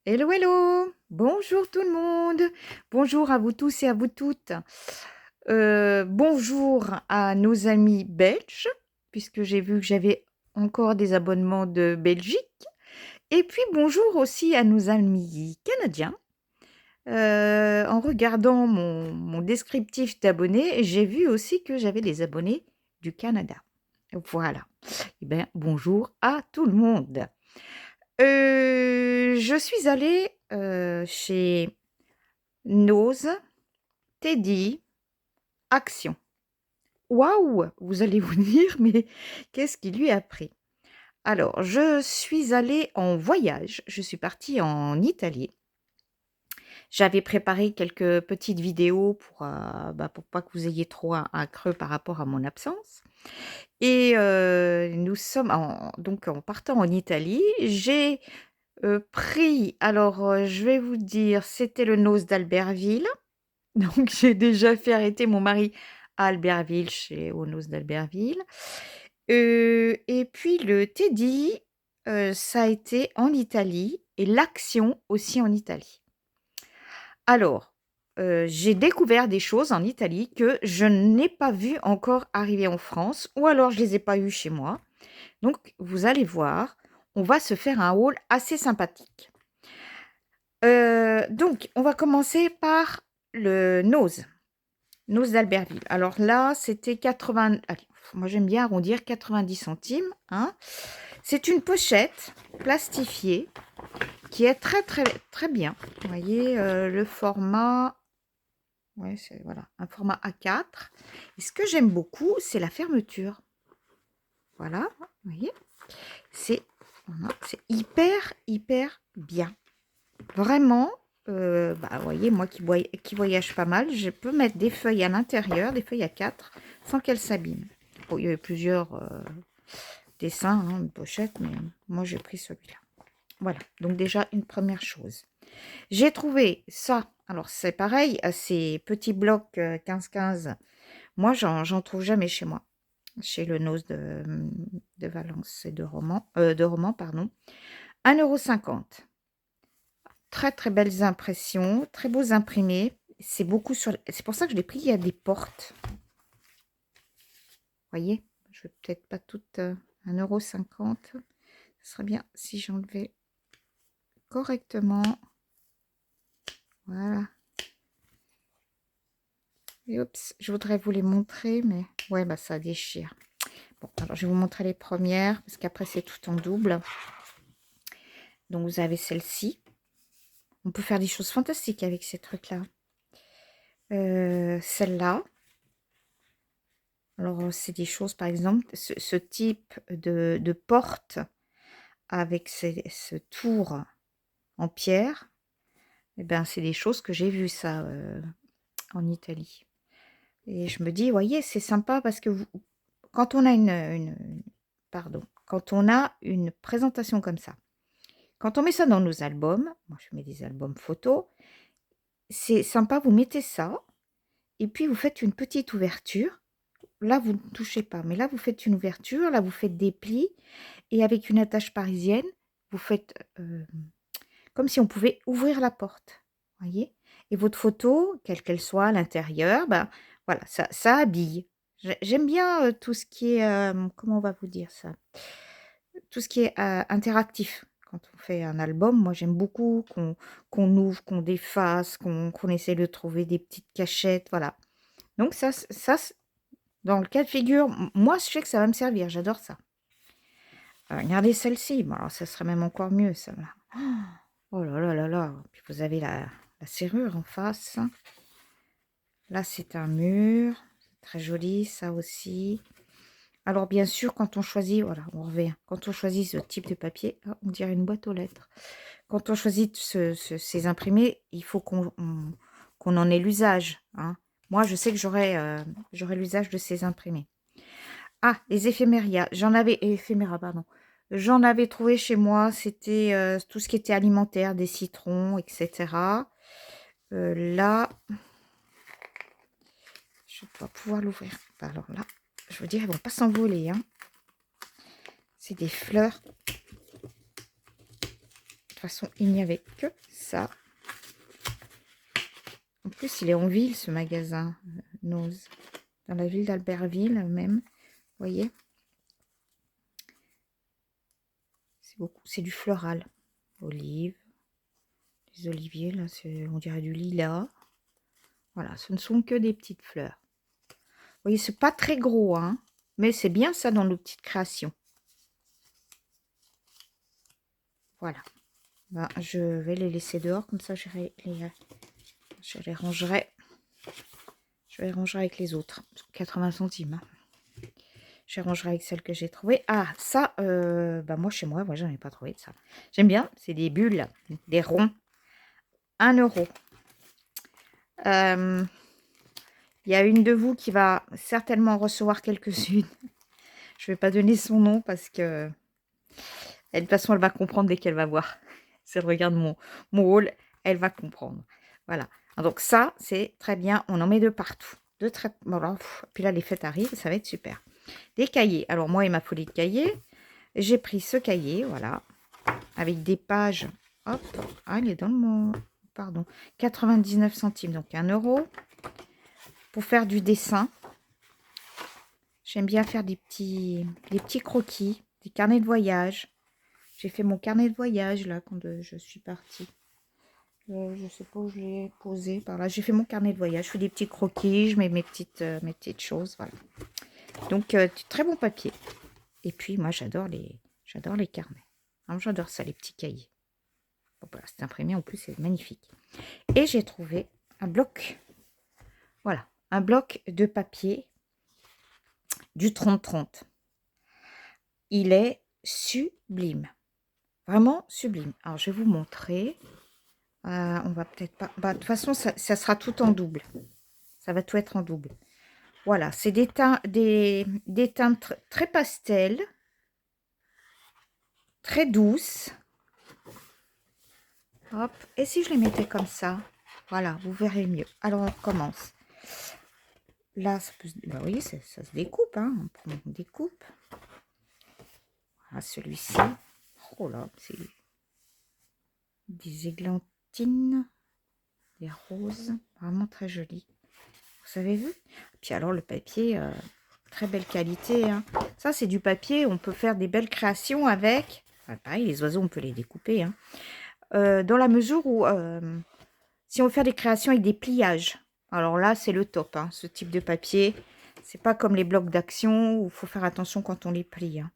Hello, hello! Bonjour tout le monde! Bonjour à vous tous et à vous toutes. Bonjour à nos amis belges, puisque j'ai vu que j'avais encore des abonnements de Belgique. Et puis bonjour aussi à nos amis canadiens. En regardant mon descriptif d'abonnés, j'ai vu aussi que j'avais des abonnés du Canada. Voilà. Eh bien, bonjour à tout le monde. Je suis allée chez Nose, Teddy, Action. Waouh! Vous allez vous dire, mais qu'est-ce qui lui a pris? Alors, je suis allée en voyage. Je suis partie en Italie. J'avais préparé quelques petites vidéos pour pas que vous ayez trop un creux par rapport à mon absence. Et nous sommes donc en partant en Italie, j'ai pris, alors je vais vous dire, c'était le Nose d'Albertville. Donc j'ai déjà fait arrêter mon mari à Albertville, au Nose d'Albertville. Et puis le Teddy, ça a été en Italie et l'Action aussi en Italie. Alors, j'ai découvert des choses en Italie que je n'ai pas vues encore arriver en France ou alors je les ai pas eues chez moi. Donc vous allez voir, on va se faire un haul assez sympathique. Donc on va commencer par le Nose. Nose d'Albertville. Alors là, c'était 80, allez, moi j'aime bien arrondir, 90 centimes, hein. C'est une pochette plastifiée qui est très très très bien. Vous voyez le format, ouais, c'est voilà, un format A4. Et ce que j'aime beaucoup, c'est la fermeture. Voilà, vous voyez, c'est c'est hyper hyper bien. Vraiment, vous voyez, moi qui voyage pas mal, je peux mettre des feuilles à l'intérieur, des feuilles à 4, sans qu'elles s'abîment. Bon, il y avait plusieurs dessins, hein, une pochette, mais moi j'ai pris celui-là. Voilà, donc déjà une première chose. J'ai trouvé ça, alors c'est pareil, ces petits blocs 15-15, moi j'en trouve jamais chez moi, chez le Nose de Valence et de Romans, pardon. 1,50 €. Très, très belles impressions, très beaux imprimés. C'est beaucoup c'est pour ça que je l'ai pris, il y a des portes. Voyez? Je vais peut-être pas toutes, 1,50 €. Ce serait bien si j'enlevais correctement. Voilà. Et oups, je voudrais vous les montrer, mais ouais, bah ça déchire. Bon, alors je vais vous montrer les premières, parce qu'après c'est tout en double. Donc vous avez celle-ci. On peut faire des choses fantastiques avec ces trucs-là. Celle-là. Alors, c'est des choses, par exemple, ce type de porte avec ce tour en pierre, eh ben, c'est des choses que j'ai vues ça en Italie. Et je me dis, voyez, c'est sympa parce que quand on a pardon, quand on a une présentation comme ça, quand on met ça dans nos albums, moi je mets des albums photos, c'est sympa, vous mettez ça et puis vous faites une petite ouverture. Là, vous ne touchez pas, mais là, vous faites une ouverture, là, vous faites des plis et avec une attache parisienne, vous faites comme si on pouvait ouvrir la porte, voyez? Et votre photo, quelle qu'elle soit à l'intérieur, ben, voilà, ça habille. J'aime bien, tout ce qui est, comment on va vous dire ça? Tout ce qui est, interactif. Quand on fait un album, moi, j'aime beaucoup qu'on ouvre, qu'on déface, qu'on essaie de trouver des petites cachettes, voilà. Donc dans le cas de figure, moi, je sais que ça va me servir, j'adore ça. Regardez celle-ci, bon alors ça serait même encore mieux celle-là. Oh là là là là, puis vous avez la serrure en face. Là, c'est un mur, c'est très joli ça aussi. Alors bien sûr, quand on choisit, voilà, on revient. Quand on choisit ce type de papier, ah, on dirait une boîte aux lettres. Quand on choisit ces imprimés, il faut qu'on en ait l'usage, hein. Moi, je sais que j'aurai l'usage de ces imprimés. Ah, les éphéméria. Éphéméra, pardon. J'en avais trouvé chez moi. C'était tout ce qui était alimentaire, des citrons, etc. Là, je dois pouvoir l'ouvrir. Alors là, je veux dire, elles vont pas s'envoler, hein. C'est des fleurs. façon, il n'y avait que ça. En plus, il est en ville, ce magasin, Nose. Dans la ville d'Albertville, même. Vous voyez? C'est beaucoup, c'est du floral. Olives, des oliviers, là, on dirait du lilas. Voilà, ce ne sont que des petites fleurs. Vous voyez, c'est pas très gros, hein, mais c'est bien ça dans nos petites créations. Voilà. Ben, je vais les laisser dehors, comme ça je les rangerai. Je les rangerai avec les autres. 80 centimes. Hein. Je les rangerai avec celles que j'ai trouvées. Ah, ça, bah moi, chez moi, j'en ai pas trouvé de ça. J'aime bien. C'est des bulles, des ronds. 1 euro. Il y a une de vous qui va certainement recevoir quelques-unes. Je ne vais pas donner son nom parce que de toute façon, elle va comprendre dès qu'elle va voir. Si elle regarde mon haul, elle va comprendre. Voilà. Donc ça, c'est très bien. On en met de partout. De traitements. Voilà. Puis là, les fêtes arrivent. Ça va être super. Des cahiers. Alors moi et ma folie de cahiers, j'ai pris ce cahier. Voilà. Avec des pages. Hop. Ah, il est dans le... Pardon. 99 centimes. Donc 1 euro. Pour faire du dessin. J'aime bien faire des petits croquis. Des carnets de voyage. J'ai fait mon carnet de voyage là quand je suis partie. Je sais pas où je l'ai posé par là. J'ai fait mon carnet de voyage. Je fais des petits croquis. Je mets mes petites choses. Voilà. Donc très bon papier. Et puis moi j'adore les carnets. J'adore ça, les petits cahiers. Bon, voilà, c'est imprimé en plus, c'est magnifique. Et j'ai trouvé un bloc. Voilà, un bloc de papier du 30-30. Il est sublime. Vraiment sublime. Alors, je vais vous montrer. On va peut-être pas... Bah, de toute façon, ça sera tout en double. Ça va tout être en double. Voilà, c'est des teintes très pastel. Très douces. Hop. Et si je les mettais comme ça? Voilà, vous verrez mieux. Alors, on recommence. Là, ça peut se... Bah, vous voyez, ça se découpe. Hein. On découpe. Voilà, celui-ci. Oh là, c'est des églantines, des roses. Vraiment très joli. Vous avez vu? Puis alors, le papier, très belle qualité. Hein. Ça, c'est du papier. On peut faire des belles créations avec. Enfin, pareil, les oiseaux, on peut les découper. Hein. Dans la mesure où, si on veut faire des créations avec des pliages, alors là, c'est le top. Hein, ce type de papier. C'est pas comme les blocs d'action où il faut faire attention quand on les plie. Hein.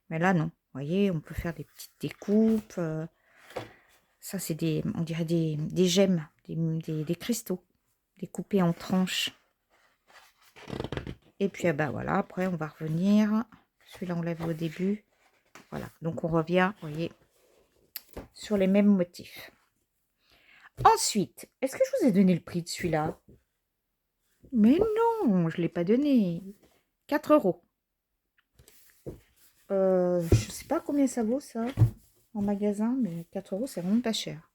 Mais là, non. Vous voyez, on peut faire des petites découpes. Ça, c'est on dirait des gemmes, des cristaux découpés en tranches. Et puis, bah voilà, après, on va revenir. Celui-là, on l'a vu au début. Voilà, donc on revient, vous voyez, sur les mêmes motifs. Ensuite, est-ce que je vous ai donné le prix de celui-là? Mais non, je ne l'ai pas donné. 4 euros. Je ne sais pas combien ça vaut, ça, en magasin, mais 4 euros, c'est vraiment pas cher.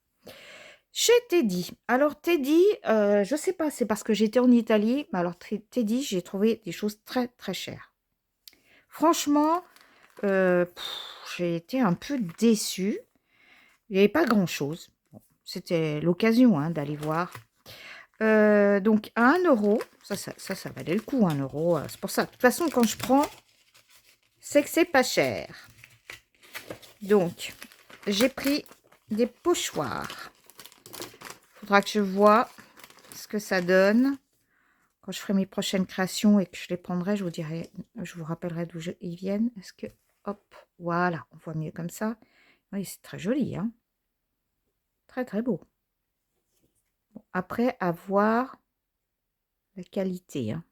Chez Teddy. Alors, Teddy, je ne sais pas, c'est parce que j'étais en Italie, mais alors, Teddy, j'ai trouvé des choses très, très chères. Franchement, j'ai été un peu déçue. Il n'y avait pas grand-chose. Bon, c'était l'occasion hein, d'aller voir. Donc, à 1 euro, ça valait le coup, 1 euro. C'est pour ça. De toute façon, quand je prends, c'est que c'est pas cher. Donc, j'ai pris des pochoirs. Il faudra que je vois ce que ça donne. Quand je ferai mes prochaines créations et que je les prendrai, je vous dirai, je vous rappellerai d'où ils viennent. Est-ce que, hop, voilà, on voit mieux comme ça. Oui, c'est très joli, hein. Très, très beau. Bon, après, à voir la qualité, hein.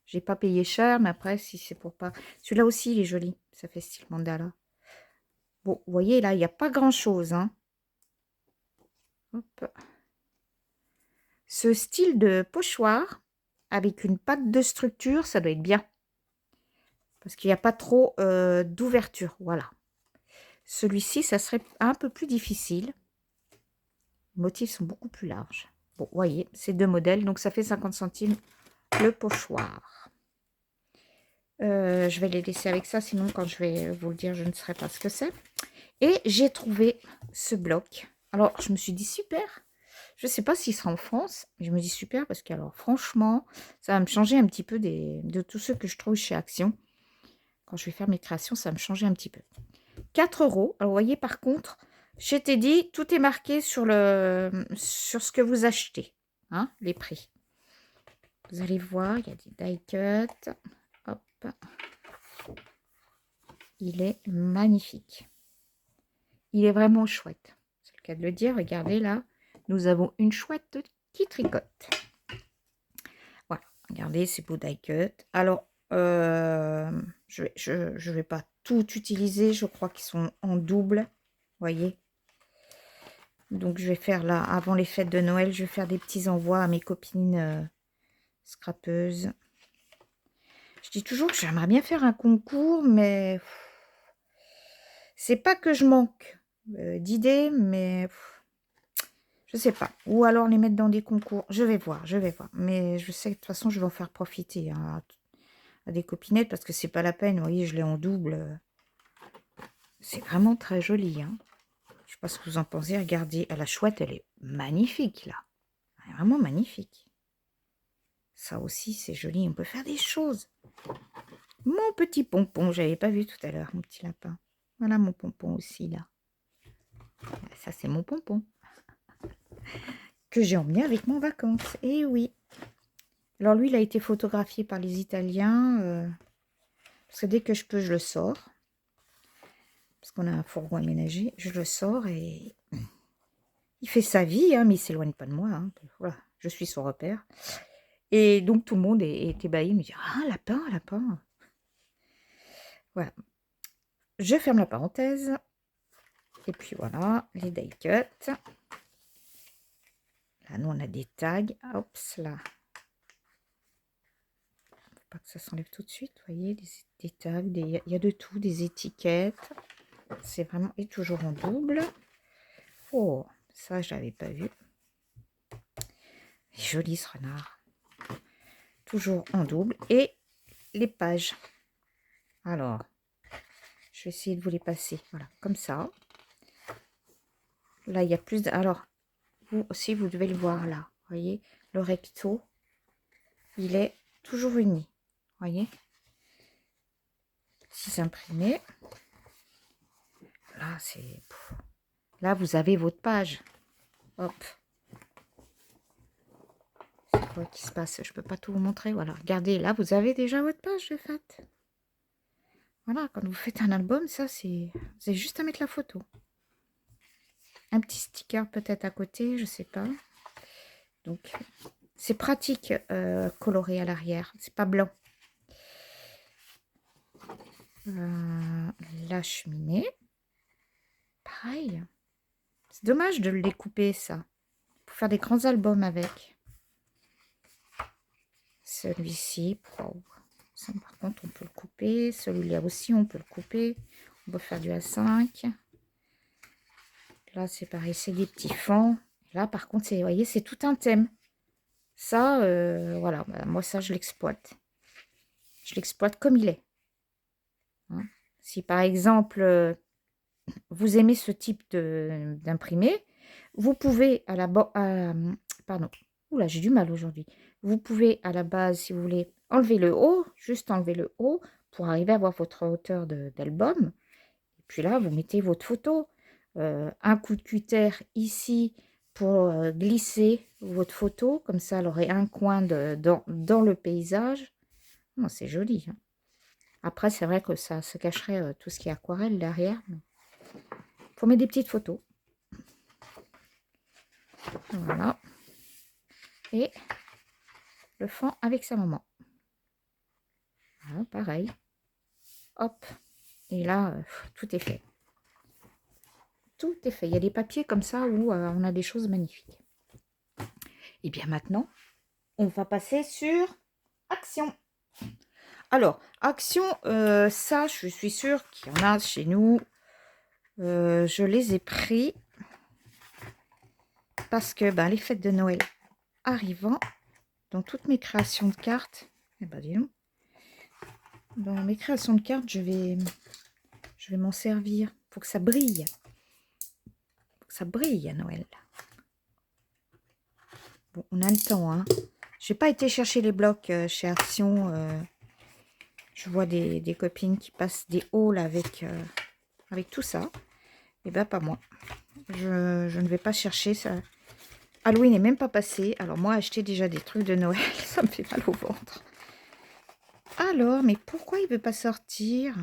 J'ai pas payé cher, mais après, si c'est pour pas... Celui-là aussi, il est joli. Ça fait style mandala. Bon, vous voyez, là, il n'y a pas grand-chose, hein. Hop. Ce style de pochoir, avec une patte de structure, ça doit être bien. Parce qu'il n'y a pas trop d'ouverture. Voilà. Celui-ci, ça serait un peu plus difficile. Les motifs sont beaucoup plus larges. Bon, vous voyez, c'est 2 modèles. Donc, ça fait 50 centimes le pochoir. Je vais les laisser avec ça. Sinon, quand je vais vous le dire, je ne saurais pas ce que c'est. Et j'ai trouvé ce bloc. Alors, je me suis dit super. Je ne sais pas s'il sera en France, mais je me dis super parce que, alors, franchement, ça va me changer un petit peu de tous ceux que je trouve chez Action. Quand je vais faire mes créations, ça va me changer un petit peu. 4 €. Alors, vous voyez, par contre, je t'ai dit, tout est marqué sur ce que vous achetez, hein, les prix. Vous allez voir, il y a des die cuts. Hop. Il est magnifique. Il est vraiment chouette. C'est le cas de le dire. Regardez là, nous avons une chouette qui tricote. Voilà, regardez ces beaux die cuts. Alors, je vais pas tout utiliser. Je crois qu'ils sont en double. Voyez. Donc, je vais faire là, avant les fêtes de Noël, je vais faire des petits envois à mes copines scrapeuses. Je dis toujours que j'aimerais bien faire un concours, mais c'est pas que je manque d'idées, mais je sais pas. Ou alors les mettre dans des concours. Je vais voir, je vais voir. Mais je sais que de toute façon, je vais en faire profiter hein, à des copinettes parce que c'est pas la peine. Vous voyez, je l'ai en double. C'est vraiment très joli. Hein. Je sais pas ce que vous en pensez. Regardez, la chouette, elle est magnifique là. Elle est vraiment magnifique. Ça aussi, c'est joli. On peut faire des choses. Mon petit pompon, j'avais pas vu tout à l'heure, mon petit lapin. Voilà mon pompon aussi là. Ça, c'est mon pompon. Que j'ai emmené avec moi en vacances. Et oui. Alors lui, il a été photographié par les Italiens. Parce que dès que je peux, je le sors. Parce qu'on a un fourgon aménagé. Je le sors et il fait sa vie, hein, mais il ne s'éloigne pas de moi. Hein. Voilà, je suis son repère. Et donc tout le monde est ébahi. Il me dit, ah, un lapin, un lapin. Voilà. Je ferme la parenthèse. Et puis voilà, les die cuts. Là, nous, on a des tags. Hop, là. Faut pas que ça s'enlève tout de suite. Vous voyez, des tags, il y a de tout, des étiquettes. C'est vraiment... Et toujours en double. Oh, ça, je l'avais pas vu. Joli ce renard. Toujours en double. Et les pages. Alors, je vais essayer de vous les passer. Voilà, comme ça. Là, il y a plus de... Alors, vous aussi, vous devez le voir là. Vous voyez, le recto, il est toujours uni. Vous voyez, 6 imprimés. Là, c'est... Là, vous avez votre page. Hop. C'est quoi qui se passe? Je peux pas tout vous montrer. Voilà, regardez, là, vous avez déjà votre page de fait. Voilà, quand vous faites un album, ça, c'est... Vous avez juste à mettre la photo. Un petit sticker peut-être à côté, je sais pas. Donc, c'est pratique coloré à l'arrière. C'est pas blanc. La cheminée. Pareil. C'est dommage de le découper, ça. Pour faire des grands albums avec. Celui-ci, ça, par contre, on peut le couper. Celui-là aussi, on peut le couper. On peut faire du A5. Là, c'est pareil, c'est des petits fonds. Là, par contre, vous voyez, c'est tout un thème. Ça, voilà, moi, ça, je l'exploite. Je l'exploite comme il est. Hein. Si, par exemple, vous aimez ce type d'imprimé, vous pouvez à la pardon, oula, j'ai du mal aujourd'hui. Vous pouvez à la base, si vous voulez, enlever le haut, juste enlever le haut pour arriver à avoir votre hauteur d'album. Et puis là, vous mettez votre photo. Un coup de cutter ici pour glisser votre photo. Comme ça, elle aurait un coin dans le paysage. Oh, c'est joli. Hein. Après, c'est vrai que ça se cacherait tout ce qui est aquarelle derrière. Il faut mettre des petites photos. Voilà. Et le fond avec sa maman. Voilà, pareil. Hop. Et là, tout est fait. Tout est fait. Il y a des papiers comme ça où on a des choses magnifiques. Et bien maintenant, on va passer sur Action. Alors, Action, ça, je suis sûre qu'il y en a chez nous. Je les ai pris parce que les fêtes de Noël arrivant, dans toutes mes créations de cartes, eh ben dis donc, dans mes créations de cartes, je vais m'en servir Faut que ça brille. Faut que ça brille à Noël. Bon, on a le temps, hein. J'ai pas été chercher les blocs chez Action. Je vois des copines qui passent des hauls avec tout ça. Et ben pas moi. Je ne vais pas chercher ça. Halloween n'est même pas passé. Alors moi, acheter déjà des trucs de Noël, ça me fait mal au ventre. Alors, mais pourquoi il veut pas sortir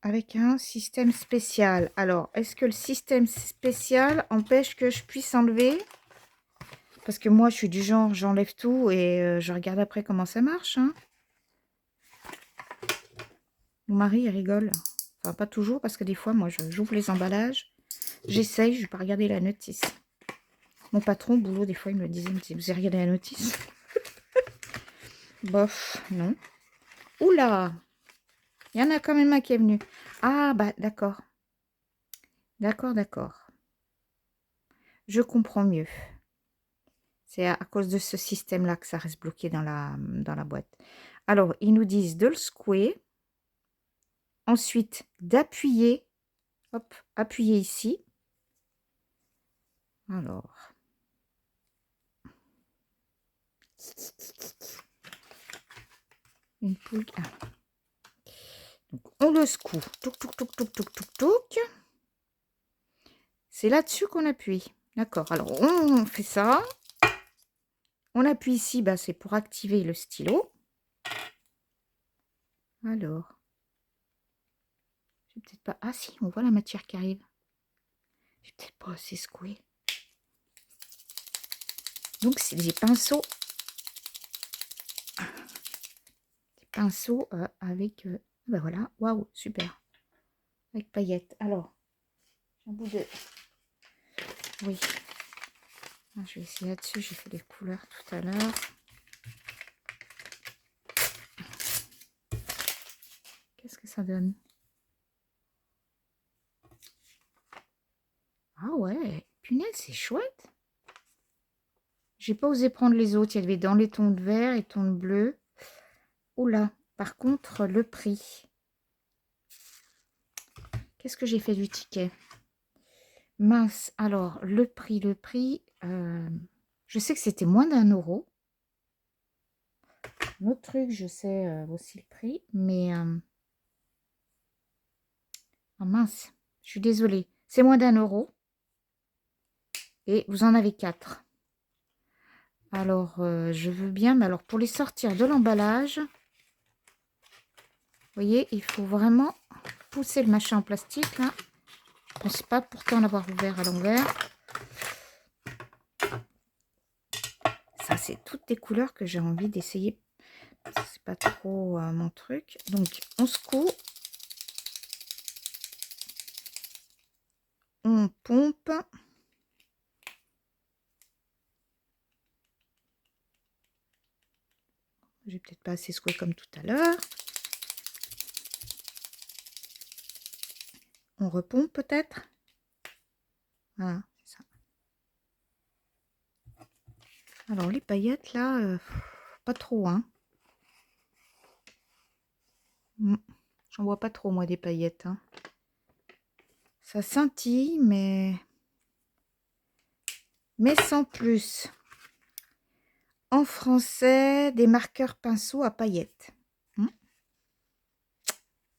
avec un système spécial? Alors, est-ce que le système spécial empêche que je puisse enlever? Parce que moi, je suis du genre, j'enlève tout et je regarde après comment ça marche. Hein. Mon mari, il rigole. Enfin, pas toujours, parce que des fois, moi, j'ouvre les emballages. J'essaye, je ne vais pas regarder la notice. Mon patron, au boulot, des fois, il me disait, vous avez regardé la notice? Bof, non. Oula! Il y en a quand même un qui est venu. Ah, bah, d'accord. D'accord, d'accord. Je comprends mieux. C'est à cause de ce système-là que ça reste bloqué dans la boîte. Alors, ils nous disent de le secouer. Ensuite, d'appuyer. Hop, appuyer ici. Alors. Une poule. Ah. Donc, on le secoue. Touc, touc, touc, touc, touc, touc, touc. C'est là-dessus qu'on appuie. D'accord. Alors, on fait ça. On appuie ici. Bah, c'est pour activer le stylo. Alors. J'ai peut-être pas... Ah si, on voit la matière qui arrive. J'ai peut-être pas assez secoué. Donc, c'est des pinceaux. Des pinceaux avec... ben voilà. Waouh, super. Avec paillettes. Alors, j'ai un bout de... Oui. Ah, je vais essayer là-dessus. J'ai fait les couleurs tout à l'heure. Qu'est-ce que ça donne? Ah ouais, punaise, c'est chouette. J'ai pas osé prendre les autres. Il y avait dans les tons de vert et tons de bleu. Oula, par contre, le prix. Qu'est-ce que j'ai fait du ticket? Mince, alors, le prix, je sais que c'était moins d'1 €. Un autre truc, je sais aussi le prix, mais... oh mince, je suis désolée. C'est moins d'1 €. Et vous en avez 4. Alors, je veux bien, mais alors pour les sortir de l'emballage, vous voyez, il faut vraiment pousser le machin en plastique, là. Je pense pas pourtant l'avoir ouvert à l'envers. Ça, c'est toutes des couleurs que j'ai envie d'essayer. C'est pas trop mon truc. Donc, on secoue. On pompe. J'ai peut-être pas assez secoué comme tout à l'heure. On repompe peut-être. Voilà, c'est ça. Alors, les paillettes, là, pas trop, hein. J'en vois pas trop, moi, des paillettes. Hein. Ça scintille, mais sans plus. En français, des marqueurs pinceaux à paillettes.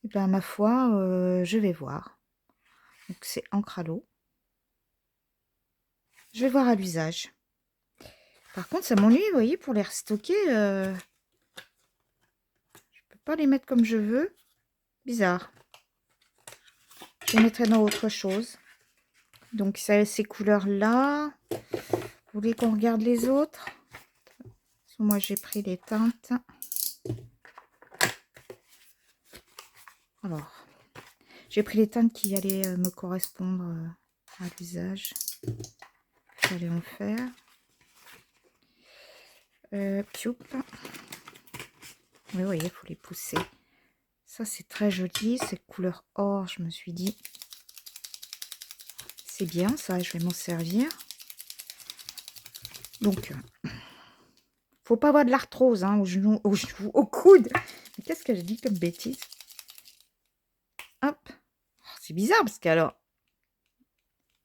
Et bien, ma foi, je vais voir. Donc, c'est encre à l'eau. Je vais voir à l'usage. Par contre, ça m'ennuie, vous voyez, pour les restocker. Je peux pas les mettre comme je veux. Bizarre. Je les mettrai dans autre chose. Donc, ça, ces couleurs-là. Vous voulez qu'on regarde les autres? Moi, j'ai pris les teintes. Alors, j'ai pris les teintes qui allaient me correspondre à l'usage. J'allais en faire. Pioup. Oui, vous voyez, il faut les pousser. Ça, c'est très joli. Cette couleur or, je me suis dit, c'est bien, ça, je vais m'en servir. Donc, faut pas avoir de l'arthrose hein, au genou, au coude. Mais qu'est-ce que je dis comme bêtise? c'est bizarre parce que alors,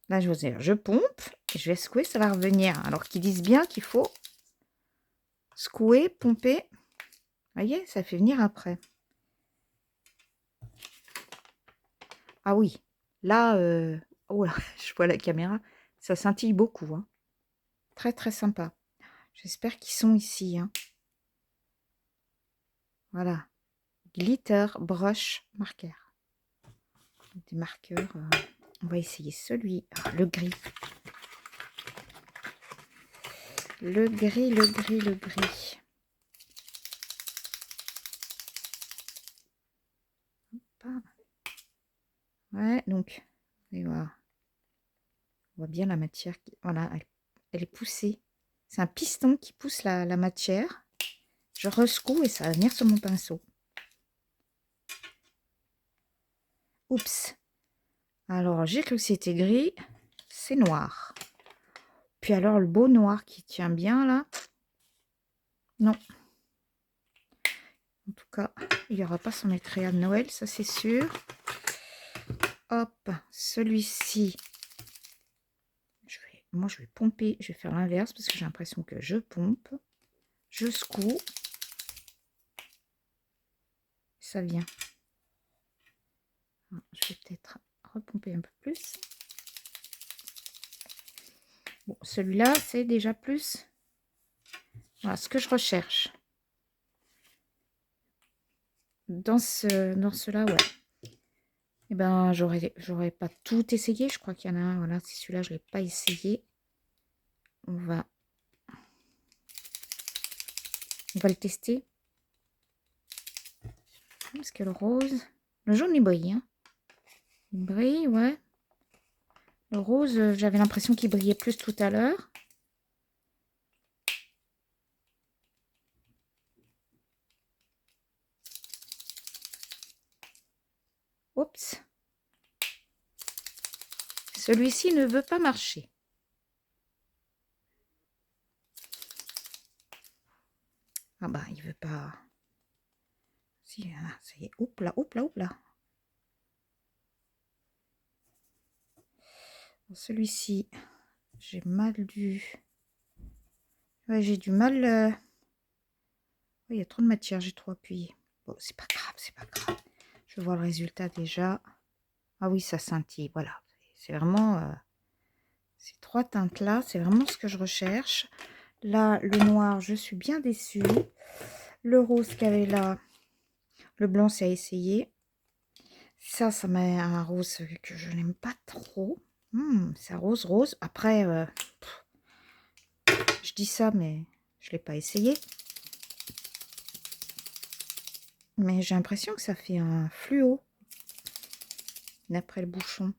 là, je vais dire, je pompe, et je vais secouer, ça va revenir. Alors qu'ils disent bien qu'il faut secouer, pomper. Vous voyez, ça fait venir après. Ah oui, là, oh là, je vois la caméra, ça scintille beaucoup. Hein. Très, très sympa. J'espère qu'ils sont ici. Hein. Voilà. Glitter brush marker. Des marqueurs. On va essayer celui. Ah, le gris. Le gris, le gris, le gris. Ouais, donc, et voilà. On voit bien la matière. Voilà, elle est poussée. C'est un piston qui pousse la matière. Je rescoue et ça va venir sur mon pinceau. Oups. Alors, j'ai cru que c'était gris. C'est noir. Puis alors, le beau noir qui tient bien, là. Non. En tout cas, il n'y aura pas son écréa de Noël, ça c'est sûr. Hop, celui-ci. Moi, je vais pomper. Je vais faire l'inverse parce que j'ai l'impression que je pompe. Je secoue. Ça vient. Je vais peut-être repomper un peu plus. Bon, celui-là, c'est déjà plus. Voilà ce que je recherche. Dans cela, ouais. Eh ben, j'aurais pas tout essayé. Je crois qu'il y en a un. Voilà, c'est celui-là, je ne l'ai pas essayé. On va le tester. Parce que le rose, le jaune, il brille. Hein. Il brille, ouais. Le rose, j'avais l'impression qu'il brillait plus tout à l'heure. Oups. Celui-ci ne veut pas marcher. Ah bah, il veut pas. Si, ah, ça y est. Oups là, oups là, oups là. Celui-ci, j'ai mal dû. Ouais, j'ai du mal. Il y a trop de matière, j'ai trop appuyé. Bon, c'est pas grave, c'est pas grave. Je vois le résultat déjà. Ah oui, ça scintille, voilà. C'est vraiment... ces trois teintes-là, c'est vraiment ce que je recherche. Là, le noir, je suis bien déçue. Le rose qu'il y avait là, le blanc, c'est à essayer. Ça met un rose que je n'aime pas trop. C'est un rose rose. Après, je dis ça, mais je ne l'ai pas essayé. Mais j'ai l'impression que ça fait un fluo. D'après le bouchon.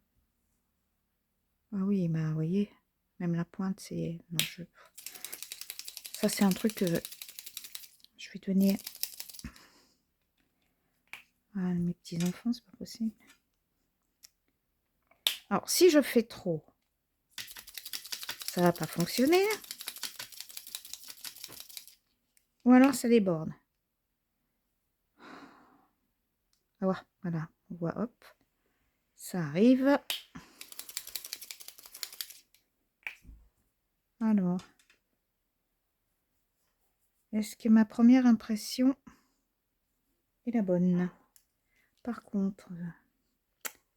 Ah oui, bah vous voyez, même la pointe, c'est... Non, ça, c'est un truc que je vais donner à mes petits-enfants, c'est pas possible. Alors, si je fais trop, ça va pas fonctionner. Ou alors, ça déborde. Ah, voilà, on voit, hop, ça arrive. Alors, est-ce que ma première impression est la bonne? Par contre,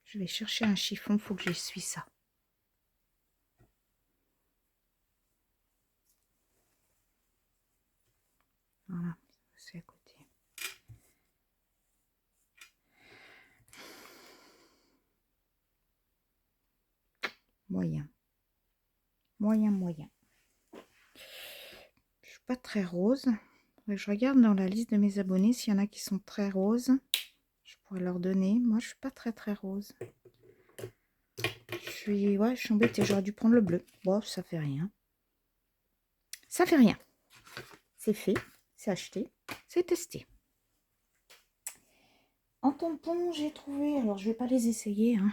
je vais chercher un chiffon, faut que j'essuie ça. Voilà, c'est à côté. Moyen. Moyen. Je suis pas très rose. Je regarde dans la liste de mes abonnés s'il y en a qui sont très roses. Je pourrais leur donner. Moi, je suis pas très rose. Je suis embêtée. J'aurais dû prendre le bleu. Bon, ça fait rien. Ça fait rien. C'est fait. C'est acheté. C'est testé. En tampon, j'ai trouvé. Alors, je vais pas les essayer. Hein.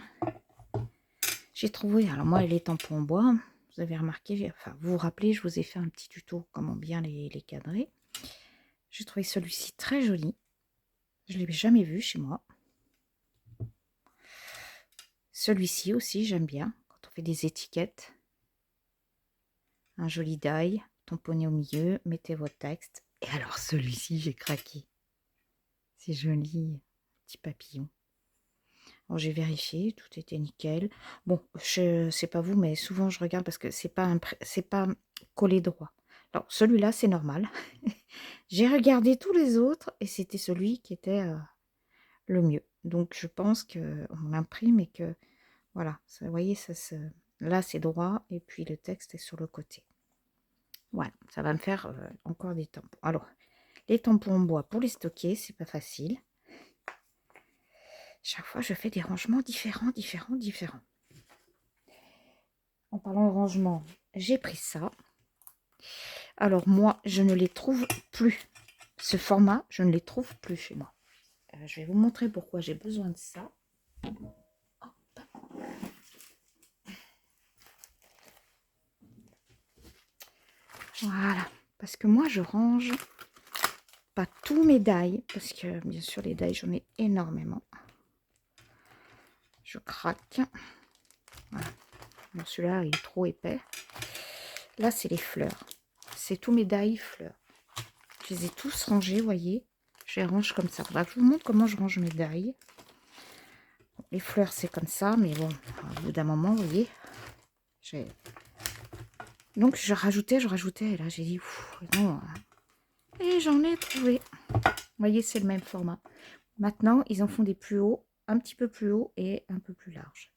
J'ai trouvé. Alors, moi, les tampons en bois. Vous avez remarqué. Enfin, vous vous rappelez, je vous ai fait un petit tuto comment bien les cadrer. J'ai trouvé celui-ci très joli. Je ne l'ai jamais vu chez moi. Celui-ci aussi, j'aime bien. Quand on fait des étiquettes. Un joli die. Tamponnez au milieu. Mettez votre texte. Et alors, celui-ci, j'ai craqué. C'est joli. Petit papillon. Bon, j'ai vérifié. Tout était nickel. Bon, je sais pas vous, mais souvent, je regarde parce que c'est pas collé droit. Alors, celui-là, c'est normal. J'ai regardé tous les autres et c'était celui qui était le mieux. Donc, je pense qu'on imprime et que, voilà, ça, vous voyez, là, c'est droit et puis le texte est sur le côté. Voilà, ça va me faire encore des tampons. Alors, les tampons en bois, pour les stocker, c'est pas facile. Chaque fois, je fais des rangements différents. En parlant de rangement, j'ai pris ça. Alors, moi, je ne les trouve plus. Ce format, je ne les trouve plus chez moi. Je vais vous montrer pourquoi j'ai besoin de ça. Hop. Voilà. Parce que moi, je range pas tous mes die. Parce que, bien sûr, les die, j'en ai énormément. Je craque. Voilà. Bon, celui-là, il est trop épais. Là, c'est les fleurs. C'est tous mes die fleurs. Je les ai tous rangés, vous voyez. Je les range comme ça. Faudra que je vous montre comment je range mes die. Les fleurs, c'est comme ça, mais bon, au bout d'un moment, vous voyez, donc je rajoutais, et là j'ai dit, non, et j'en ai trouvé. Vous voyez, c'est le même format. Maintenant, ils en font des plus hauts, un petit peu plus haut et un peu plus large.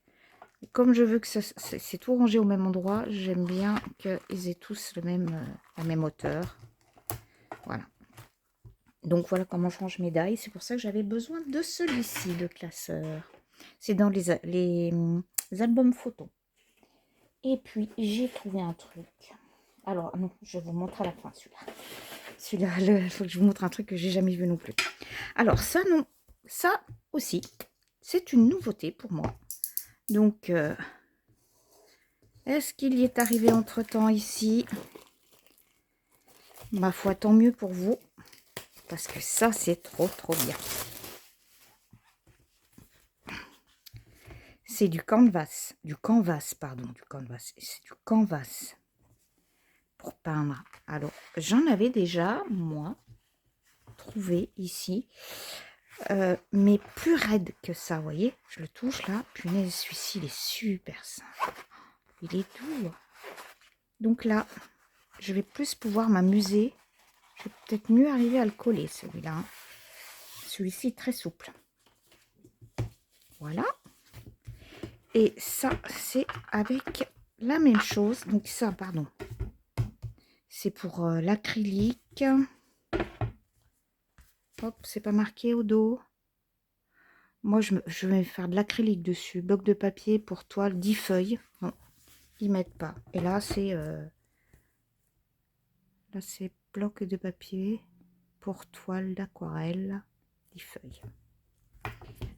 Et comme je veux que c'est tout rangé au même endroit, j'aime bien qu'ils aient tous la même hauteur. Voilà. Donc voilà comment je range mes die. C'est pour ça que j'avais besoin de celui-ci, de classeur. C'est dans les albums photos. Et puis, j'ai trouvé un truc. Alors, non, je vais vous montrer à la fin, celui-là. Celui-là, il faut que je vous montre un truc que j'ai jamais vu non plus. Alors, ça, non. Ça aussi, c'est une nouveauté pour moi. Donc, est-ce qu'il y est arrivé entre-temps ici? Ma foi, tant mieux pour vous. Parce que ça, c'est trop bien. C'est du canvas. Du canvas. C'est du canvas. Pour peindre. Alors, j'en avais déjà, moi, trouvé ici. Mais plus raide que ça, vous voyez. Je le touche là. Punaise, celui-ci, il est super simple. Il est doux. Donc là, je vais plus pouvoir m'amuser. Je vais peut-être mieux arriver à le coller, celui-là. Celui-ci, très souple. Voilà. Et ça, c'est avec la même chose. Donc ça, pardon. C'est pour l'acrylique. Hop, c'est pas marqué au dos. Moi, je vais faire de l'acrylique dessus. Bloc de papier pour toile, 10 feuilles. Non, ils mettent pas. Et là, c'est bloc de papier pour toile d'aquarelle, 10 feuilles.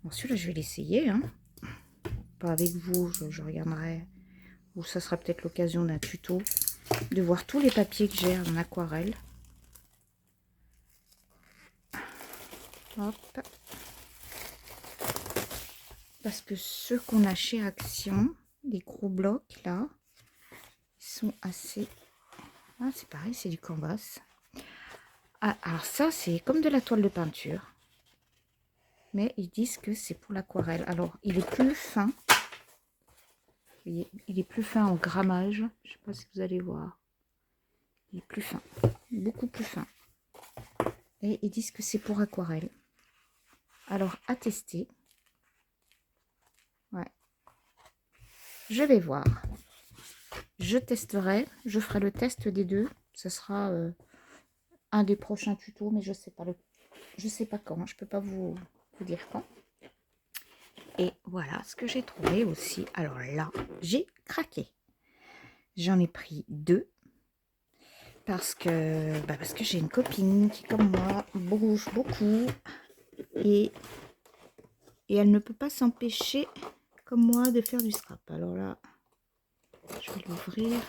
Bon, celui-là, je vais l'essayer. Hein. Pas avec vous, je regarderai. Ou ça sera peut-être l'occasion d'un tuto. De voir tous les papiers que j'ai en aquarelle. Hop. Parce que ceux qu'on a chez Action, les gros blocs là, ils sont assez... Ah, c'est pareil, c'est du canvas. Ah, alors ça, c'est comme de la toile de peinture. Mais ils disent que c'est pour l'aquarelle. Alors, il est plus fin. Vous voyez, il est plus fin en grammage. Je ne sais pas si vous allez voir. Il est plus fin. Beaucoup plus fin. Et ils disent que c'est pour aquarelle. Alors, à tester. Ouais. Je vais voir. Je testerai. Je ferai le test des deux. Ce sera un des prochains tutos, mais je sais pas quand. Je peux pas vous dire quand. Et voilà ce que j'ai trouvé aussi. Alors là, j'ai craqué. J'en ai pris 2. Parce que j'ai une copine qui, comme moi, bouge beaucoup. Et elle ne peut pas s'empêcher, comme moi, de faire du scrap. Alors là, je vais l'ouvrir.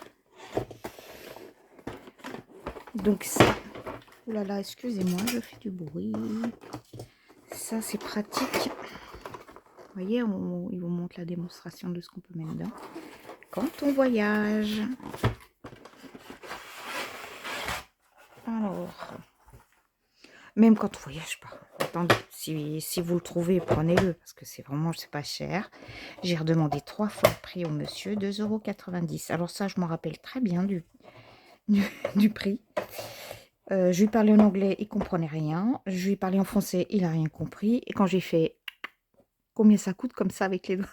Donc ça, oh là là, excusez-moi, je fais du bruit. Ça, c'est pratique. Vous voyez, il vous montre la démonstration de ce qu'on peut mettre dedans. Quand on voyage. Alors, même quand on voyage pas. Attendez, si vous le trouvez, prenez-le, parce que c'est vraiment, c'est pas cher. J'ai redemandé 3 fois le prix au monsieur, 2,90 €. Alors ça, je m'en rappelle très bien du prix. Je lui parlais en anglais, il comprenait rien. Je lui parlais en français, il a rien compris. Et quand j'ai fait combien ça coûte comme ça avec les doigts,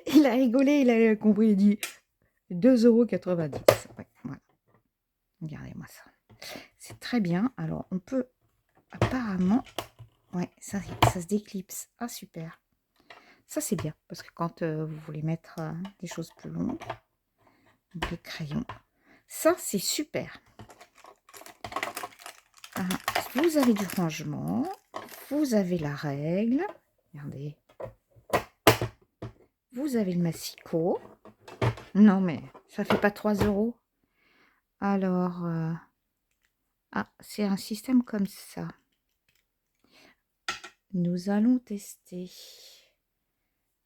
il a rigolé, il a compris, il dit 2,90 €. Ouais, voilà. Regardez-moi ça. C'est très bien. Alors, on peut apparemment... Ouais, ça se déclipse. Ah, super. Ça, c'est bien. Parce que quand vous voulez mettre des choses plus longues, des crayons, ça, c'est super. Ah, vous avez du rangement. Vous avez la règle. Regardez. Vous avez le massicot. Non, mais ça fait pas 3 €. Alors, ah, c'est un système comme ça. Nous allons tester.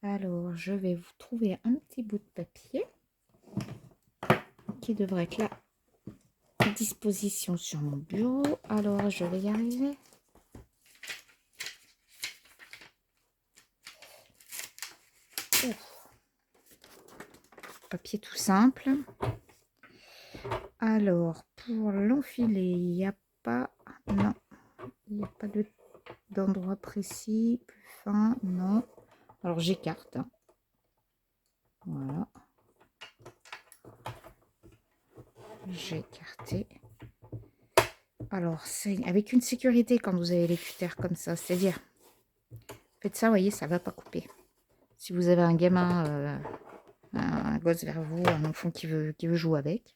Alors, je vais vous trouver un petit bout de papier qui devrait être là à disposition sur mon bureau. Alors, je vais y arriver. Ouf. Papier tout simple. Alors, pour l'enfiler, il n'y a pas... Non, il n'y a pas d'endroit précis, plus fin, non. Alors, j'écarte. Hein. Voilà. J'ai écarté. Alors, c'est avec une sécurité quand vous avez les cutters comme ça. C'est-à-dire, faites ça, vous voyez, ça ne va pas couper. Si vous avez un gamin, un gosse vers vous, un enfant qui veut jouer avec,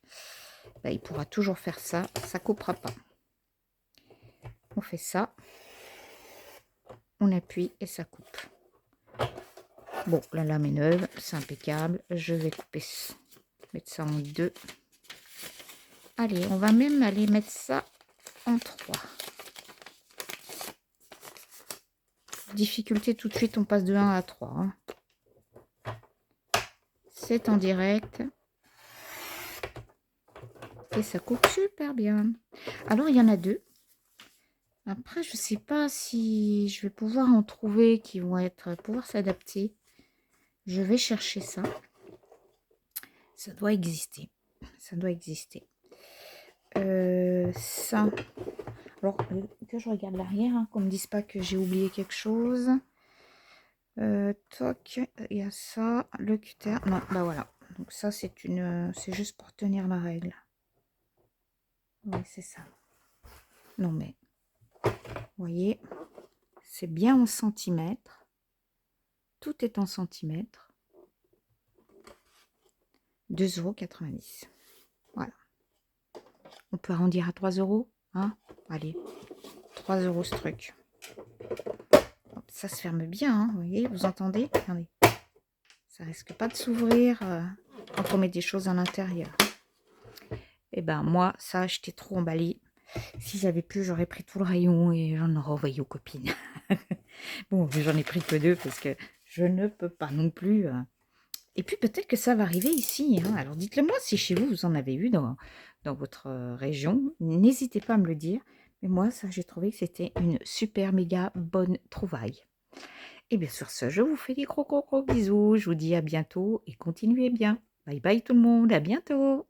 bah, il pourra toujours faire ça. Ça ne coupera pas. On fait ça. On appuie et ça coupe. Bon, la lame est neuve, c'est impeccable. Je vais couper, mettre ça en 2. Allez, on va même aller mettre ça en 3. Difficulté tout de suite, on passe de 1 à 3. Hein. C'est en direct. Et ça coupe super bien. Alors, il y en a 2. Après, je ne sais pas si je vais pouvoir en trouver qui vont pouvoir s'adapter. Je vais chercher ça. Ça doit exister. Ça doit exister. Ça. Alors, que je regarde l'arrière, hein, qu'on ne me dise pas que j'ai oublié quelque chose. Toc, il y a ça. Le cutter. Non, bah voilà. Donc ça, c'est juste pour tenir la règle. Oui, c'est ça. Non, mais... Vous voyez, c'est bien en centimètres. Tout est en centimètres. 2,90 €. Voilà. On peut arrondir à 3 €. Hein, allez, 3 € ce truc. Ça se ferme bien, hein, vous voyez, vous entendez? Regardez. Ça risque pas de s'ouvrir quand on met des choses à l'intérieur. Et ben moi, ça, j'étais trop emballée. Si j'avais pu, j'aurais pris tout le rayon et j'en aurais envoyé aux copines. Bon, j'en ai pris que 2 parce que je ne peux pas non plus. Et puis peut-être que ça va arriver ici. Hein. Alors dites-le moi si chez vous, vous en avez eu dans votre région. N'hésitez pas à me le dire. Mais moi, ça, j'ai trouvé que c'était une super méga bonne trouvaille. Et bien sur ce, je vous fais des gros bisous. Je vous dis à bientôt et continuez bien. Bye bye tout le monde, à bientôt.